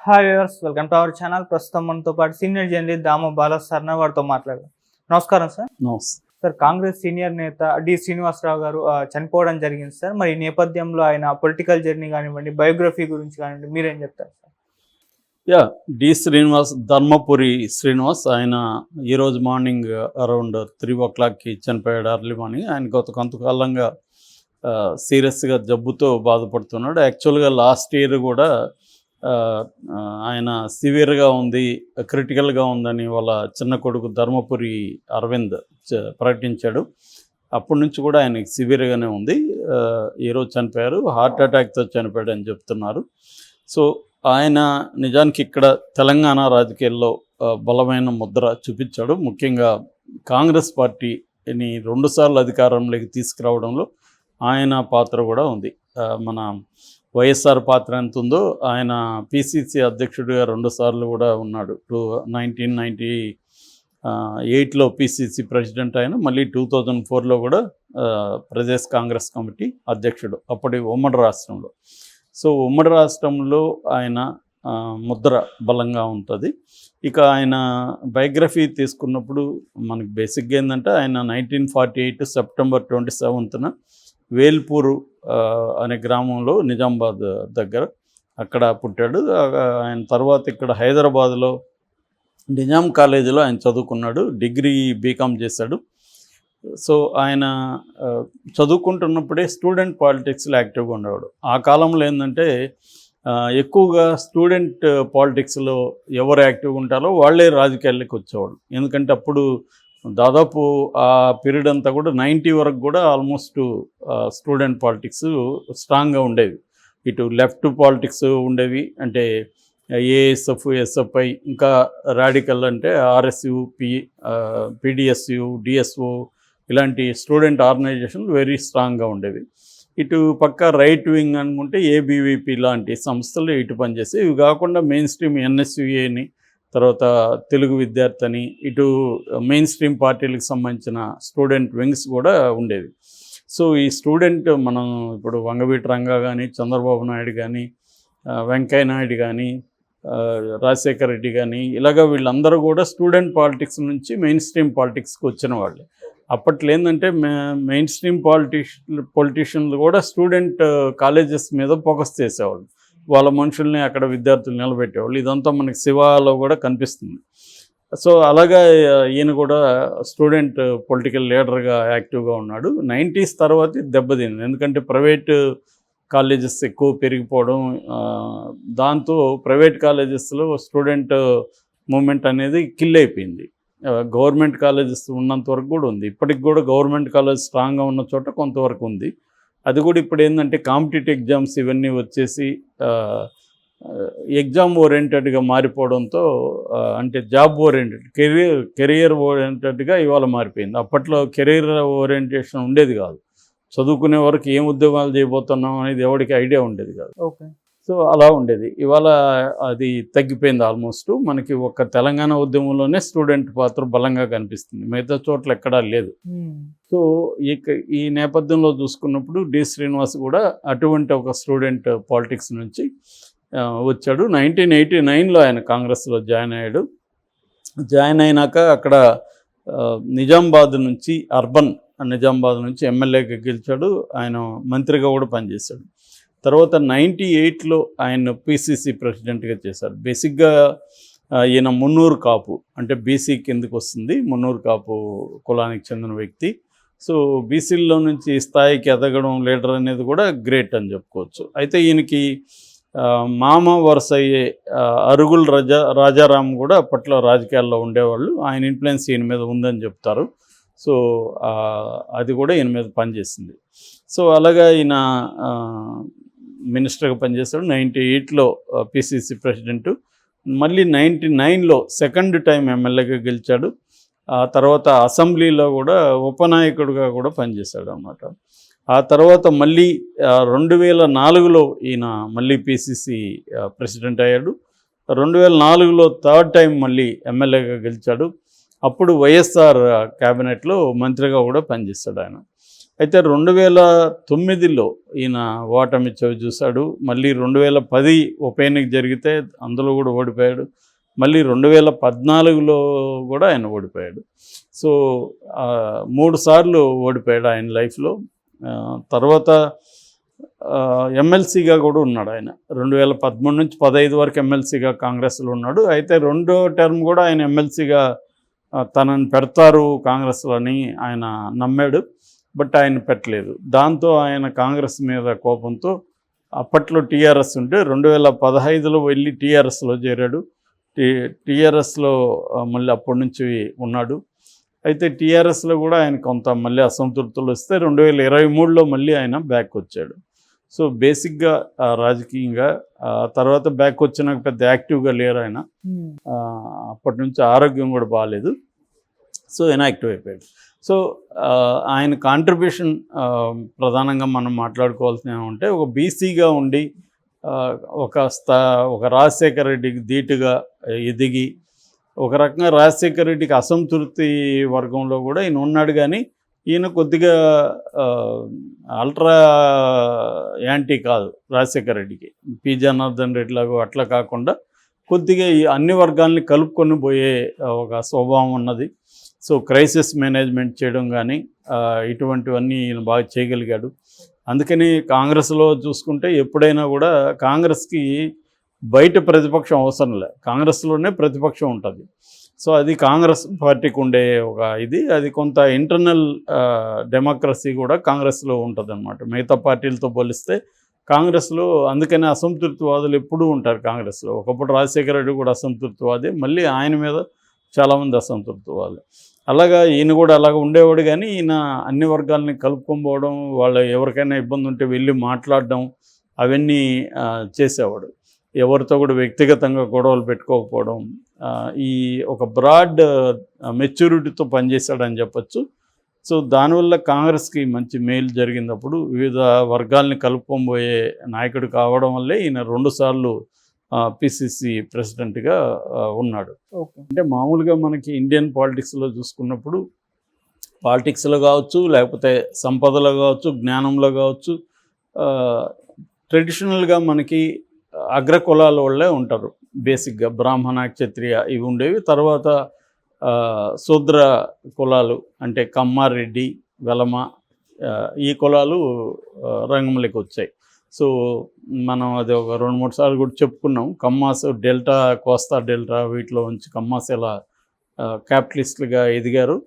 Hi viewers, welcome to our channel. ప్రస్తుతం మనతో పాటు సీనియర్ జర్నలిస్ట్ దామ బాలా సార్ వారితో మాట్లాడదాం. నమస్కారం సార్. సార్, కాంగ్రెస్ సీనియర్ నేత డి శ్రీనివాసరావు గారు చనిపోవడం జరిగింది సార్. మరి ఈ నేపథ్యంలో ఆయన పొలిటికల్ జర్నీ కానివ్వండి, బయోగ్రఫీ గురించి కానివ్వండి, మీరేం చెప్తారు సార్? డి శ్రీనివాస్, ధర్మపురి శ్రీనివాస్. ఆయన ఈరోజు మార్నింగ్ అరౌండ్ 3 o'clockకి చనిపోయాడు, అర్లీ మార్నింగ్. ఆయన కొంతకాలంగా సీరియస్గా జబ్బుతో బాధపడుతున్నాడు. యాక్చువల్గా లాస్ట్ ఇయర్ కూడా ఆయన సివియర్గా ఉంది, క్రిటికల్గా ఉందని వాళ్ళ చిన్న కొడుకు ధర్మపురి అరవింద్ ప్రకటించాడు. అప్పటి నుంచి కూడా ఆయనకి సివియర్గానే ఉంది. ఈరోజు చనిపోయారు, హార్ట్ అటాక్తో చనిపోయాడు అని చెప్తున్నారు. సో ఆయన నిజానికి ఇక్కడ తెలంగాణ రాజకీయాల్లో బలమైన ముద్ర చూపించాడు. ముఖ్యంగా కాంగ్రెస్ పార్టీని 2 సార్లు అధికారంలోకి తీసుకురావడంలో ఆయన పాత్ర కూడా ఉంది. మన వైఎస్ఆర్ పాత్ర ఎంత ఉందో, ఆయన పిసిసి అధ్యక్షుడిగా 2 సార్లు కూడా ఉన్నాడు. 1998లో పిసిసి ప్రెసిడెంట్ ఆయన, మళ్ళీ 2004లో కూడా ప్రదేశ్ కాంగ్రెస్ కమిటీ అధ్యక్షుడు అప్పటి ఉమ్మడి రాష్ట్రంలో. సో ఉమ్మడి రాష్ట్రంలో ఆయన ముద్ర బలంగా ఉంటుంది. ఇక ఆయన బయోగ్రఫీ తీసుకున్నప్పుడు మనకి బేసిక్గా ఏంటంటే, ఆయన 1948 సెప్టెంబర్ 27న వేల్పూరు అనే గ్రామంలో, నిజామాబాద్ దగ్గర, అక్కడ పుట్టాడు. ఆయన తర్వాత ఇక్కడ హైదరాబాద్లో నిజాం కాలేజీలో ఆయన చదువుకున్నాడు, డిగ్రీ బీకామ్ చేశాడు. సో ఆయన చదువుకుంటున్నప్పుడే స్టూడెంట్ పాలిటిక్స్లో యాక్టివ్గా ఉండేవాడు. ఆ కాలంలో ఏంటంటే, ఎక్కువగా స్టూడెంట్ పాలిటిక్స్లో ఎవరు యాక్టివ్గా ఉంటారో వాళ్ళే రాజకీయాల్లోకి వచ్చేవాళ్ళు. ఎందుకంటే అప్పుడు దాదాపు ఆ పీరియడ్ అంతా కూడా 90 వరకు కూడా ఆల్మోస్ట్ స్టూడెంట్ పాలిటిక్స్ స్ట్రాంగ్గా ఉండేవి. ఇటు లెఫ్ట్ పాలిటిక్స్ ఉండేవి, అంటే ఏఎస్ఎఫ్, ఎస్ఎఫ్ఐ, ఇంకా రాడికల్ అంటే ఆర్ఎస్యు, పిడిఎస్యు, డిఎస్ఓ, ఇలాంటి స్టూడెంట్ ఆర్గనైజేషన్లు వెరీ స్ట్రాంగ్గా ఉండేవి. ఇటు పక్క రైట్ వింగ్ అనుకుంటే ఏబీవీపీ లాంటి సంస్థలు ఇటు పనిచేసి, ఇవి కాకుండా మెయిన్ స్ట్రీమ్ ఎన్ఎస్యుఏని, తర్వాత తెలుగు విద్యార్థి అని, ఇటు మెయిన్ స్ట్రీమ్ పార్టీలకు సంబంధించిన స్టూడెంట్ వింగ్స్ కూడా ఉండేవి. సో ఈ స్టూడెంట్, మనం ఇప్పుడు వంగవీటి రంగా కానీ, చంద్రబాబు నాయుడు కానీ, వెంకయ్య నాయుడు కానీ, రాజశేఖర రెడ్డి కానీ, ఇలాగ వీళ్ళందరూ కూడా స్టూడెంట్ పాలిటిక్స్ నుంచి మెయిన్ స్ట్రీమ్ పాలిటిక్స్కి వచ్చిన వాళ్ళే. అప్పట్లో ఏంటంటే మెయిన్ స్ట్రీమ్ పొలిటీషియన్లు కూడా స్టూడెంట్ కాలేజెస్ మీద ఫోకస్ చేసేవాళ్ళు, వాళ్ళ మనుషుల్ని అక్కడ విద్యార్థులు నిలబెట్టేవాళ్ళు. ఇదంతా మనకి శివాలో కూడా కనిపిస్తుంది. సో అలాగా ఈయన కూడా స్టూడెంట్ పొలిటికల్ లీడర్గా యాక్టివ్గా ఉన్నాడు. 90s తర్వాత దెబ్బతింది, ఎందుకంటే ప్రైవేట్ కాలేజెస్ ఎక్కువ పెరిగిపోవడం, దాంతో ప్రైవేట్ కాలేజెస్లో స్టూడెంట్ మూమెంట్ అనేది కిల్ అయిపోయింది. గవర్నమెంట్ కాలేజెస్ ఉన్నంత వరకు కూడా ఉంది, ఇప్పటికి కూడా గవర్నమెంట్ కాలేజ్ స్ట్రాంగ్గా ఉన్న చోట కొంతవరకు ఉంది. అది కూడా ఇప్పుడు ఏంటంటే కాంపిటేటివ్ ఎగ్జామ్స్ ఇవన్నీ వచ్చేసి ఎగ్జామ్ ఓరియంటెడ్గా మారిపోవడంతో, అంటే జాబ్ ఓరియంటెడ్, కెరియర్ ఓరియంటెడ్గా ఇవాళ మారిపోయింది. అప్పట్లో కెరీర్ ఓరియంటేషన్ ఉండేది కాదు. చదువుకునే వరకు ఏం ఉద్యోగాలు చేయబోతున్నాం అనేది ఎవరికి ఐడియా ఉండేది కాదు. ఓకే. సో అలా ఉండేది. ఇవాళ అది తగ్గిపోయింది ఆల్మోస్ట్. మనకి ఒక తెలంగాణ ఉద్యమంలోనే స్టూడెంట్ పాత్ర బలంగా కనిపిస్తుంది, మిగతా చోట్ల ఎక్కడా లేదు. సో ఈ నేపథ్యంలో చూసుకున్నప్పుడు డి శ్రీనివాస్ కూడా అటువంటి ఒక స్టూడెంట్ పాలిటిక్స్ నుంచి వచ్చాడు. 1989లో ఆయన కాంగ్రెస్లో జాయిన్ అయ్యాడు. జాయిన్ అయినాక అక్కడ నిజామాబాద్ నుంచి నిజామాబాద్ నుంచి ఎమ్మెల్యేగా గెలిచాడు. ఆయన మంత్రిగా కూడా పనిచేశాడు. తర్వాత 98లో ఆయన పిసిసి ప్రెసిడెంట్గా చేశారు. బేసిక్గా ఈయన మున్నూరు కాపు, అంటే బీసీ కిందకు వస్తుంది, మున్నూరు కాపు కులానికి చెందిన వ్యక్తి. సో బీసీల్లో నుంచి స్థాయికి ఎదగడం, లీడర్ అనేది కూడా గ్రేట్ అని చెప్పుకోవచ్చు. అయితే ఈయనకి మామ వరుస అయ్యే అరుగుల రాజారాం కూడా అప్పట్లో రాజకీయాల్లో ఉండేవాళ్ళు. ఆయన ఇన్ఫ్లుయెన్స్ ఈయన మీద ఉందని చెప్తారు. సో అది కూడా ఈయన మీద పనిచేసింది. సో అలాగా ఈయన మినిస్టర్గా పనిచేశాడు. 98లో పిసిసి ప్రెసిడెంటు, మళ్ళీ 99లో సెకండ్ టైం ఎమ్మెల్యేగా గెలిచాడు. ఆ తర్వాత అసెంబ్లీలో కూడా ఉపనాయకుడిగా కూడా పనిచేశాడు అన్నమాట. ఆ తర్వాత మళ్ళీ 2004లో ఈయన మళ్ళీ పిసిసి ప్రెసిడెంట్ అయ్యాడు. 2004లో థర్డ్ టైం మళ్ళీ ఎమ్మెల్యేగా గెలిచాడు. అప్పుడు వైఎస్ఆర్ క్యాబినెట్లో మంత్రిగా కూడా పనిచేశాడు ఆయన. అయితే 2009లో ఈయన ఓటమి చవి చూశాడు. మళ్ళీ 2010 ఉప ఎన్నిక జరిగితే అందులో కూడా ఓడిపోయాడు. మళ్ళీ 2014లో కూడా ఆయన ఓడిపోయాడు. సో 3 సార్లు ఓడిపోయాడు ఆయన లైఫ్లో. తర్వాత ఎమ్మెల్సీగా కూడా ఉన్నాడు ఆయన. 2013 నుంచి 15 వరకు ఎమ్మెల్సీగా కాంగ్రెస్లో ఉన్నాడు. అయితే రెండో టర్మ్ కూడా ఆయన ఎమ్మెల్సీగా తనని పెడతారు కాంగ్రెస్లో అని ఆయన నమ్మాడు. బట్ ఆయన పెట్టలేదు. దాంతో ఆయన కాంగ్రెస్ మీద కోపంతో అప్పట్లో టీఆర్ఎస్ ఉంటే 2015లో వెళ్ళి టీఆర్ఎస్లో చేరాడు. టీఆర్ఎస్లో మళ్ళీ అప్పటి నుంచి ఉన్నాడు. అయితే టీఆర్ఎస్లో కూడా ఆయన కొంత మళ్ళీ అసంతృప్తులు వస్తే 2023లో మళ్ళీ ఆయన బ్యాక్ వచ్చాడు. సో బేసిక్గా రాజకీయంగా తర్వాత బ్యాక్ వచ్చినాక పెద్ద యాక్టివ్గా లేరు ఆయన. అప్పటి నుంచి ఆరోగ్యం కూడా బాగాలేదు. సో ఇన్యాక్టివ్ అయిపోయాడు. సో ఆయన కాంట్రిబ్యూషన్ ప్రధానంగా మనం మాట్లాడుకోవాల్సిన ఏమంటే, ఒక బీసీగా ఉండి ఒక రాజశేఖర రెడ్డికి ధీటుగా ఎదిగి, ఒక రకంగా రాజశేఖర రెడ్డికి అసంతృప్తి వర్గంలో కూడా ఈయన ఉన్నాడు. కానీ ఈయన కొద్దిగా అల్ట్రా యాంటీ కాదు రాజశేఖర రెడ్డికి. పి జనార్దన్ రెడ్డి లాగా అట్లా కాకుండా కొద్దిగా ఈ అన్ని వర్గాల్ని కలుపుకొని పోయే ఒక స్వభావం ఉన్నది. సో క్రైసిస్ మేనేజ్మెంట్ చేయడం కానీ ఇటువంటివన్నీ ఈయన బాగా చేయగలిగాడు. అందుకని కాంగ్రెస్లో చూసుకుంటే ఎప్పుడైనా కూడా కాంగ్రెస్కి బయట ప్రతిపక్షం అవసరం లే, కాంగ్రెస్లోనే ప్రతిపక్షం ఉంటుంది. సో అది కాంగ్రెస్ పార్టీకి ఉండే ఒక ఇది. అది కొంత ఇంటర్నల్ డెమోక్రసీ కూడా కాంగ్రెస్లో ఉంటుంది అన్నమాట. మిగతా పార్టీలతో పోలిస్తే కాంగ్రెస్లో అందుకనే అసంతృప్తివాదులు ఎప్పుడూ ఉంటారు కాంగ్రెస్లో. ఒకప్పుడు రాజశేఖర రెడ్డి కూడా అసంతృప్తివాది, మళ్ళీ ఆయన మీద చాలామంది అసంతృప్తివాదులు. అలాగా ఈయన కూడా అలాగ ఉండేవాడు. కానీ ఈయన అన్ని వర్గాలని కలుపుకోపోవడం, వాళ్ళు ఎవరికైనా ఇబ్బంది ఉంటే వెళ్ళి మాట్లాడడం, అవన్నీ చేసేవాడు. ఎవరితో కూడా వ్యక్తిగతంగా గొడవలు పెట్టుకోకపోవడం, ఈ ఒక బ్రాడ్ మెచ్యూరిటీతో పనిచేశాడని చెప్పచ్చు. సో దానివల్ల కాంగ్రెస్కి మంచి మేలు జరిగినప్పుడు వివిధ వర్గాల్ని కలుపుకోబోయే నాయకుడు కావడం వల్లే ఈయన 2 సార్లు పిసిసి ప్రెసిడెంట్గా ఉన్నాడు. అంటే మామూలుగా మనకి ఇండియన్ పాలిటిక్స్లో చూసుకున్నప్పుడు, పాలిటిక్స్లో కావచ్చు, లేకపోతే సంపదలో కావచ్చు, జ్ఞానంలో కావచ్చు, ట్రెడిషనల్గా మనకి అగ్రకులాల వాళ్ళే ఉంటారు. బేసిక్గా బ్రాహ్మణ, క్షత్రియ ఇవి ఉండేవి. తర్వాత శూద్ర కులాలు అంటే కమ్మారెడ్డి, వెలమ, ఈ కులాలు రంగంలోకి వచ్చాయి. సో మనం అది ఒక 2-3 సార్లు కూడా చెప్పుకున్నాం. కమ్మాస్ డెల్టా, కోస్తా డెల్టా వీటిలో ఉంచి కమ్మాస్ ఎలా క్యాపిటలిస్టులుగా ఎదిగారు,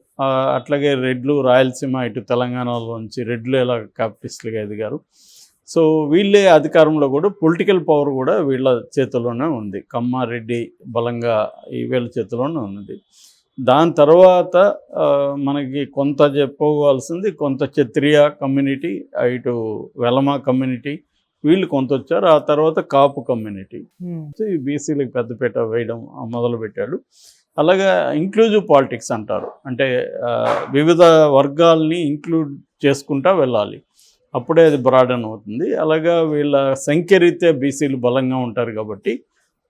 అట్లాగే రెడ్లు రాయలసీమ ఇటు తెలంగాణలో నుంచి రెడ్లు ఎలా క్యాపిటలిస్టులుగా ఎదిగారు. సో వీళ్ళే అధికారంలో కూడా పొలిటికల్ పవర్ కూడా వీళ్ళ చేతిలోనే ఉంది. కమ్మారెడ్డి బలంగా వీళ్ళ చేతిలోనే ఉంది. దాని తర్వాత మనకి కొంత చెప్పుకోవాల్సింది కొంత క్షత్రియ కమ్యూనిటీ, ఇటు వెలమ కమ్యూనిటీ వీళ్ళు కొంత వచ్చారు. ఆ తర్వాత కాపు కమ్యూనిటీ బీసీలకు పెద్దపీట వేయడం మొదలుపెట్టాడు. అలాగా ఇంక్లూజివ్ పాలిటిక్స్ అంటారు. అంటే వివిధ వర్గాల్ని ఇంక్లూడ్ చేసుకుంటా వెళ్ళాలి, అప్పుడే అది బ్రాడన్ అవుతుంది. అలాగా వీళ్ళ సంఖ్యరీత్యా బీసీలు బలంగా ఉంటారు కాబట్టి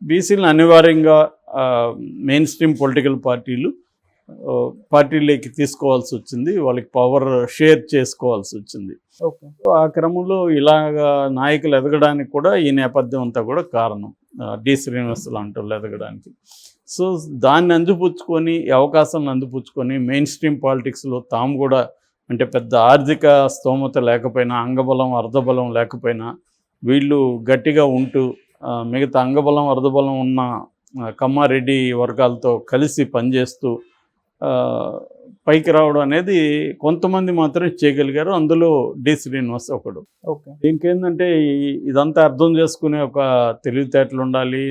బీసీలను అనివార్యంగా మెయిన్ స్ట్రీమ్ పొలిటికల్ పార్టీలోకి తీసుకోవాల్సి వచ్చింది. వాళ్ళకి పవర్ షేర్ చేసుకోవాల్సి వచ్చింది. ఆ క్రమంలో ఇలాగా నాయకులు ఎదగడానికి కూడా ఈ నేపథ్యం అంతా కూడా కారణం. డి శ్రీనివాస్ లాంటి వాళ్ళు ఎదగడానికి. సో దాన్ని అందిపుచ్చుకొని, అవకాశాలను అందిపుచ్చుకొని మెయిన్ స్ట్రీమ్ పాలిటిక్స్లో తాము కూడా, అంటే పెద్ద ఆర్థిక స్తోమత లేకపోయినా, అంగబలం అర్ధబలం లేకపోయినా వీళ్ళు గట్టిగా ఉంటూ మిగతా అంగబలం అర్ధబలం ఉన్న కమ్మారెడ్డి వర్గాలతో కలిసి పనిచేస్తూ పైకి రావడం అనేది కొంతమంది మాత్రమే చేయగలిగారు. అందులో డి శ్రీనివాస్ ఒకడు. దీనికి ఏంటంటే ఇదంతా అర్థం చేసుకునే ఒక తెలివితేటలు ఉండాలి,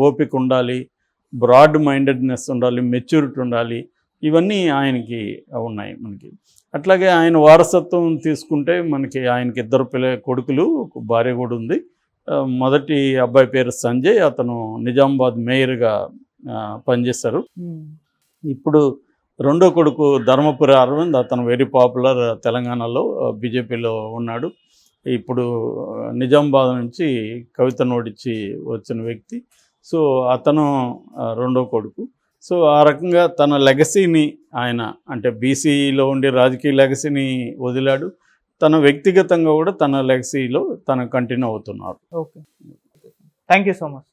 ఓపిక ఉండాలి, బ్రాడ్ మైండెడ్నెస్ ఉండాలి, మెచ్యూరిటీ ఉండాలి. ఇవన్నీ ఆయనకి ఉన్నాయి మనకి. అట్లాగే ఆయన వారసత్వం తీసుకుంటే మనకి ఆయనకి 2 కొడుకులు, భార్య కూడా ఉంది. మొదటి అబ్బాయి పేరు సంజయ్, అతను నిజామాబాద్ మేయర్గా పనిచేశారు. ఇప్పుడు రెండో కొడుకు ధర్మపురి అరవింద్, అతను వెరీ పాపులర్ తెలంగాణలో, బీజేపీలో ఉన్నాడు. ఇప్పుడు నిజామాబాద్ నుంచి కవితను ఓడించి వచ్చిన వ్యక్తి. సో అతను రెండో కొడుకు. సో ఆ రకంగా తన లెగసీని ఆయన, అంటే బీసీలో ఉండే రాజకీయ లెగసీని వదిలాడు. తన వ్యక్తిగతంగా కూడా తన లెగసీలో తన కంటిన్యూ అవుతున్నాడు. Okay, thank you so much.